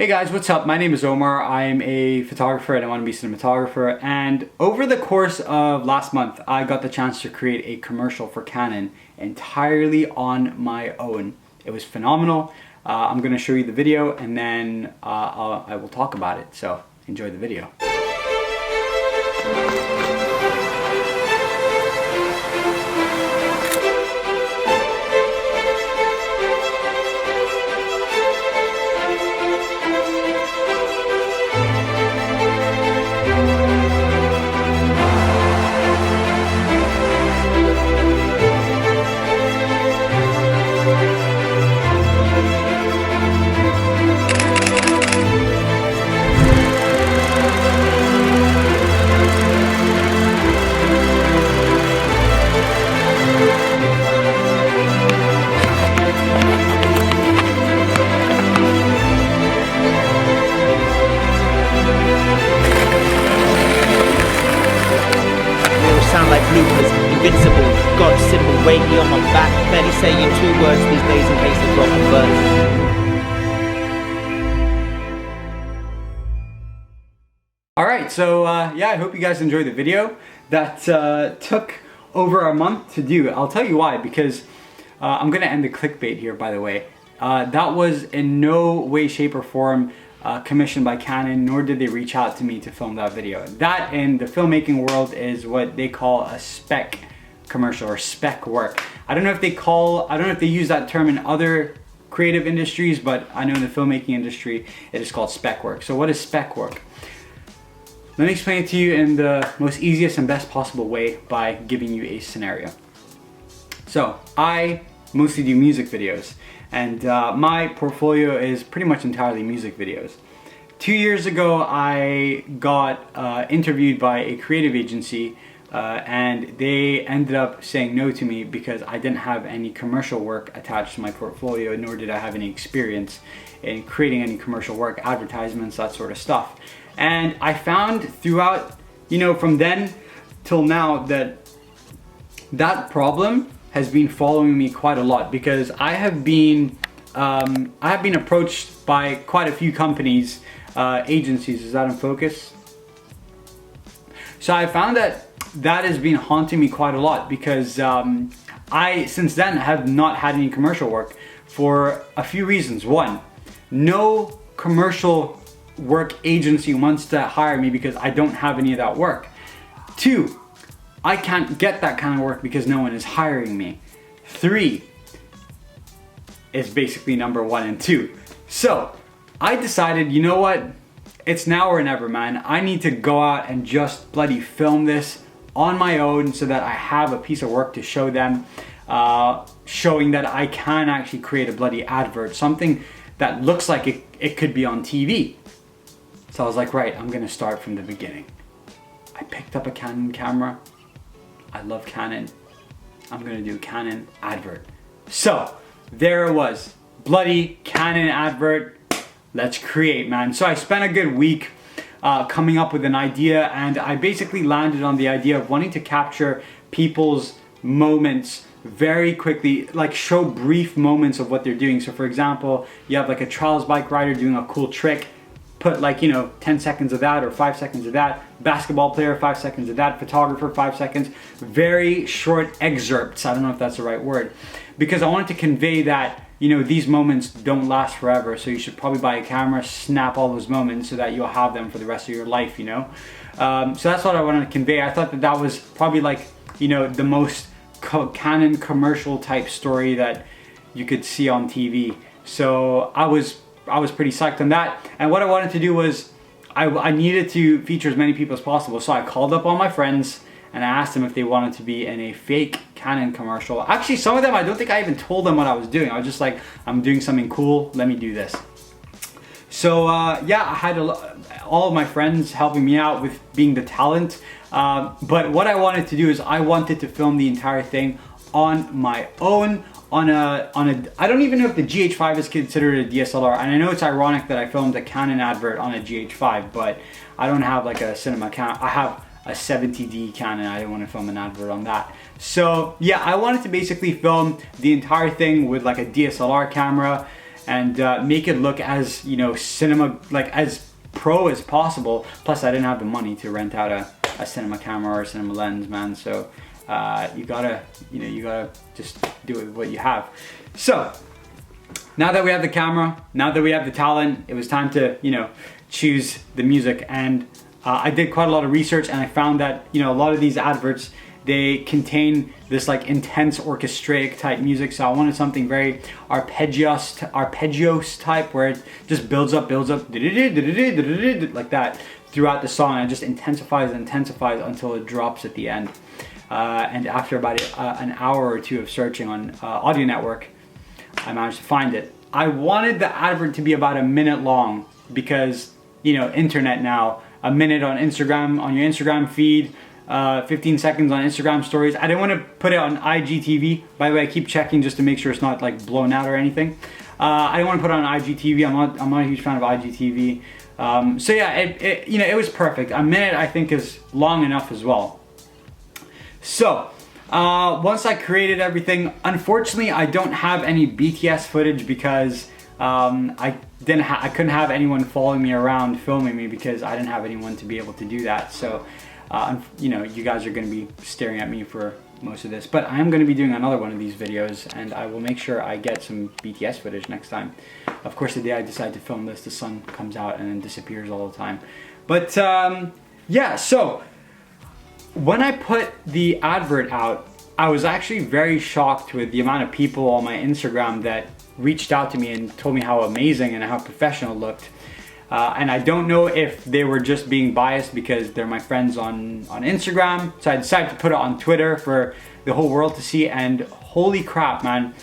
Hey guys, what's up? My name is Omar. I'm a photographer and I want to be a cinematographer. And over the course of last month, I got the chance to create a commercial for Canon entirely on my own. It was phenomenal. I'm going to show you the video and then I will talk about it. So enjoy the video. Sound like bloopers, invincible, God symbol, weight me on my back, barely saying 2 words these days in case of drop and burn. Alright, so yeah, I hope you guys enjoyed the video. That took over a month to do. I'll tell you why, because I'm going to end the clickbait here, by the way. That was in no way, shape, or form commissioned by Canon, nor did they reach out to me to film that video. That in the filmmaking world is what they call a spec commercial or spec work. I don't know if they use that term in other creative industries, but I know in the filmmaking industry it is called spec work. So what is spec work? Let me explain it to you in the most easiest and best possible way by giving you a scenario. So I mostly do music videos, and my portfolio is pretty much entirely music videos. 2 years ago I got interviewed by a creative agency and they ended up saying no to me because I didn't have any commercial work attached to my portfolio, nor did I have any experience in creating any commercial work, advertisements, that sort of stuff. And I found throughout, from then till now that problem has been following me quite a lot, because I have been approached by quite a few companies, agencies. Is that in focus? So I found that has been haunting me quite a lot, because I since then have not had any commercial work for a few reasons. One, no commercial work agency wants to hire me because I don't have any of that work. Two, I can't get that kind of work because no one is hiring me. 3 is basically number 1 and 2. So I decided, you know what? It's now or never, man. I need to go out and just bloody film this on my own so that I have a piece of work to show them, showing that I can actually create a bloody advert, something that looks like it could be on TV. So I was like, right, I'm gonna start from the beginning. I picked up a Canon camera. I love Canon. I'm gonna do a Canon advert. So there it was, bloody Canon advert. Let's create, man. So I spent a good week coming up with an idea, and I basically landed on the idea of wanting to capture people's moments very quickly, like show brief moments of what they're doing. So for example, you have like a trials bike rider doing a cool trick, put 10 seconds of that or 5 seconds of that. Basketball player, 5 seconds of that. Photographer, 5 seconds. Very short excerpts. I don't know if that's the right word, because I wanted to convey that these moments don't last forever, so you should probably buy a camera, snap all those moments so that you'll have them for the rest of your life. So that's what I wanted to convey. I thought that was probably the most Canon commercial type story that you could see on TV. So I was pretty psyched on that. And what I wanted to do was I needed to feature as many people as possible. So I called up all my friends and I asked them if they wanted to be in a fake Canon commercial. Actually, some of them, I don't think I even told them what I was doing. I was just like, I'm doing something cool, let me do this. So yeah, I had all of my friends helping me out with being the talent. But what I wanted to do is I wanted to film the entire thing on my own, on a I don't even know if the GH5 is considered a DSLR, and I know it's ironic that I filmed a Canon advert on a GH5, but I don't have like a cinema camera. I have a 70D Canon. I didn't want to film an advert on that. So yeah, I wanted to basically film the entire thing with like a DSLR camera, and make it look as, you know, cinema, like as pro as possible. Plus I didn't have the money to rent out a cinema camera or a cinema lens, man. So you gotta just do it with what you have. So now that we have the camera, now that we have the talent, it was time to, you know, choose the music. And I did quite a lot of research, and I found that, you know, a lot of these adverts, they contain this like intense orchestraic type music. So I wanted something very arpeggios type, where it just builds up like that throughout the song, and it just intensifies until it drops at the end. And after about an hour or two of searching on Audio Network, I managed to find it. I wanted the advert to be about a minute long because, you know, internet now, a minute on Instagram, on your Instagram feed, 15 seconds on Instagram stories. I didn't want to put it on IGTV. By the way, I keep checking just to make sure it's not like blown out or anything. I didn't want to put it on IGTV. I'm not a huge fan of IGTV. So yeah, you know, it was perfect. A minute I think is long enough as well. So once I created everything, unfortunately I don't have any BTS footage because I couldn't have anyone following me around filming me because I didn't have anyone to be able to do that. So you know, you guys are going to be staring at me for most of this, but I am going to be doing another one of these videos, and I will make sure I get some BTS footage next time. Of course, the day I decide to film this, the sun comes out and then disappears all the time. But yeah, so when I put the advert out, I was actually very shocked with the amount of people on my Instagram that reached out to me and told me how amazing and how professional it looked. And I don't know if they were just being biased because they're my friends on Instagram. So I decided to put it on Twitter for the whole world to see, and holy crap, man.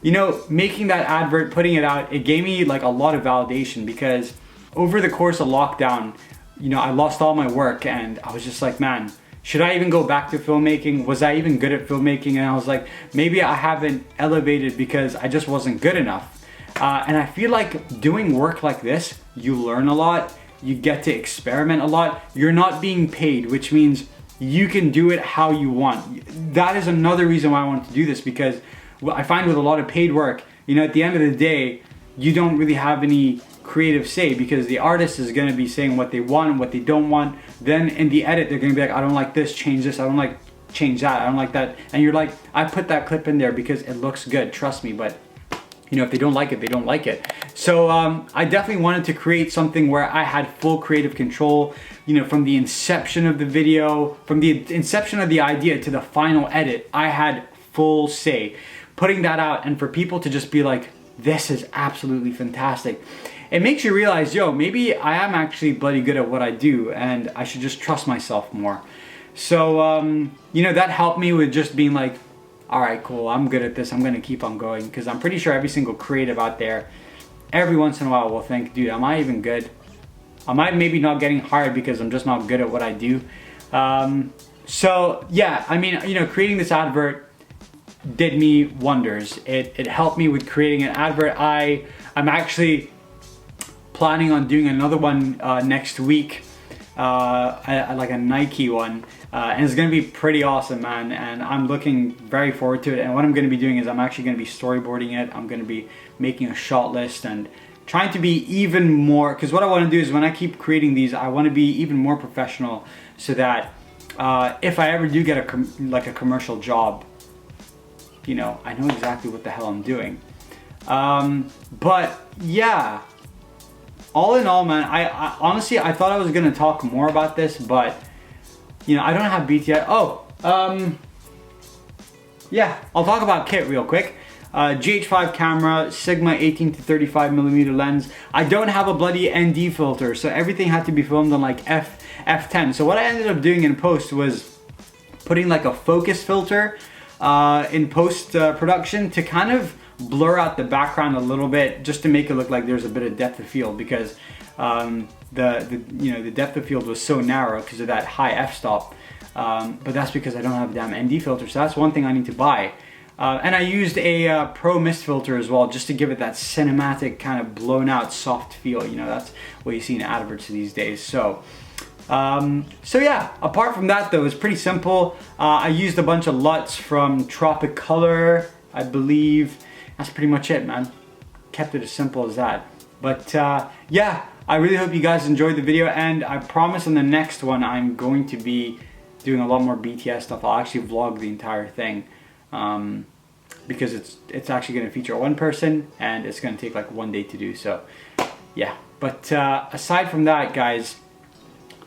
You know, making that advert, putting it out, it gave me like a lot of validation because over the course of lockdown, you know, I lost all my work and I was just like, man, should I even go back to filmmaking? Was I even good at filmmaking? And I was like, maybe I haven't elevated because I just wasn't good enough. And I feel like doing work like this, you learn a lot, you get to experiment a lot, you're not being paid, which means you can do it how you want. That is another reason why I wanted to do this, because I find with a lot of paid work, you know, at the end of the day, you don't really have any creative say because the artist is going to be saying what they want and what they don't want. Then in the edit, they're going to be like, I don't like this, change this, I don't like, change that, I don't like that. And you're like, I put that clip in there because it looks good, trust me, but you know, if they don't like it, they don't like it. So I definitely wanted to create something where I had full creative control, you know, from the inception of the video, from the inception of the idea to the final edit, I had full say. Putting that out and for people to just be like, this is absolutely fantastic. It makes you realize, yo, maybe I am actually bloody good at what I do and I should just trust myself more. So, you know, that helped me with just being like, all right, cool, I'm good at this, I'm gonna keep on going, because I'm pretty sure every single creative out there, every once in a while will think, dude, am I even good? Am I maybe not getting hired because I'm just not good at what I do? So yeah, I mean, you know, creating this advert did me wonders. It helped me with creating an advert. I'm actually planning on doing another one next week, like a Nike one. And it's gonna be pretty awesome, man, and I'm looking very forward to it. And what I'm gonna be doing is I'm actually gonna be storyboarding it. I'm gonna be making a shot list and trying to be even more, because what I want to do is when I keep creating these, I want to be even more professional so that if I ever do get a commercial job, you know, I know exactly what the hell I'm doing. But yeah, all in all, man, I honestly, I thought I was gonna talk more about this, but you know, I don't have BTS. Yeah, I'll talk about kit real quick. GH5 camera, Sigma 18 to 35mm lens. I don't have a bloody ND filter, so everything had to be filmed on like F10. So what I ended up doing in post was putting like a focus filter in post production to kind of blur out the background a little bit, just to make it look like there's a bit of depth of field, because the depth of field was so narrow because of that high f-stop. But that's because I don't have a damn ND filter, so that's one thing I need to buy. And I used a Pro Mist filter as well, just to give it that cinematic kind of blown out soft feel. You know, that's what you see in adverts these days. So yeah, apart from that though, it's pretty simple. I used a bunch of LUTs from Tropic Color, I believe. That's pretty much it, man. kept it as simple as that. But yeah, I really hope you guys enjoyed the video, and I promise in the next one I'm going to be doing a lot more BTS stuff. I'll actually vlog the entire thing, because it's actually going to feature one person, and it's going to take like 1 day to do. So yeah, but aside from that, guys,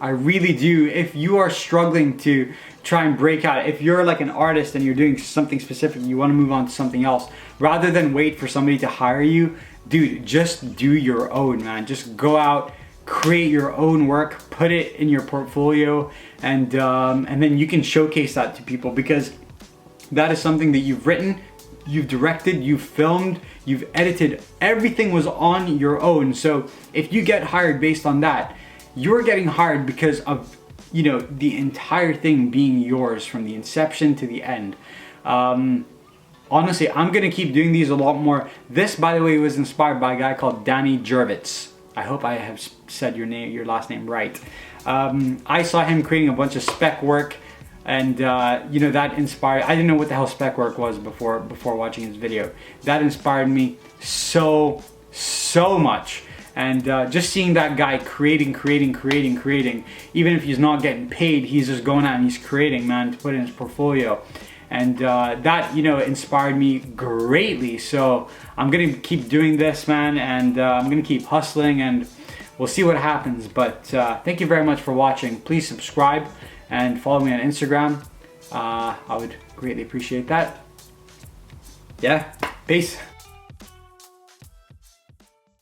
I really do, if you are struggling to try and break out, if you're like an artist and you're doing something specific, you want to move on to something else, rather than wait for somebody to hire you, dude, just do your own, man. Just go out, create your own work, put it in your portfolio, and then you can showcase that to people, because that is something that you've written, you've directed, you've filmed, you've edited, everything was on your own. So if you get hired based on that, you're getting hired because of, you know, the entire thing being yours from the inception to the end. Honestly, I'm gonna keep doing these a lot more. This, by the way, was inspired by a guy called Danny Jervitz. I hope I have said your last name right. I saw him creating a bunch of spec work, and you know, that inspired. I didn't know what the hell spec work was before watching his video. That inspired me so much. And just seeing that guy creating, even if he's not getting paid, he's just going out and he's creating, man, to put in his portfolio. And that, you know, inspired me greatly. So I'm gonna keep doing this, man, and I'm gonna keep hustling, and we'll see what happens. But thank you very much for watching. Please subscribe and follow me on Instagram. I would greatly appreciate that. Yeah, peace.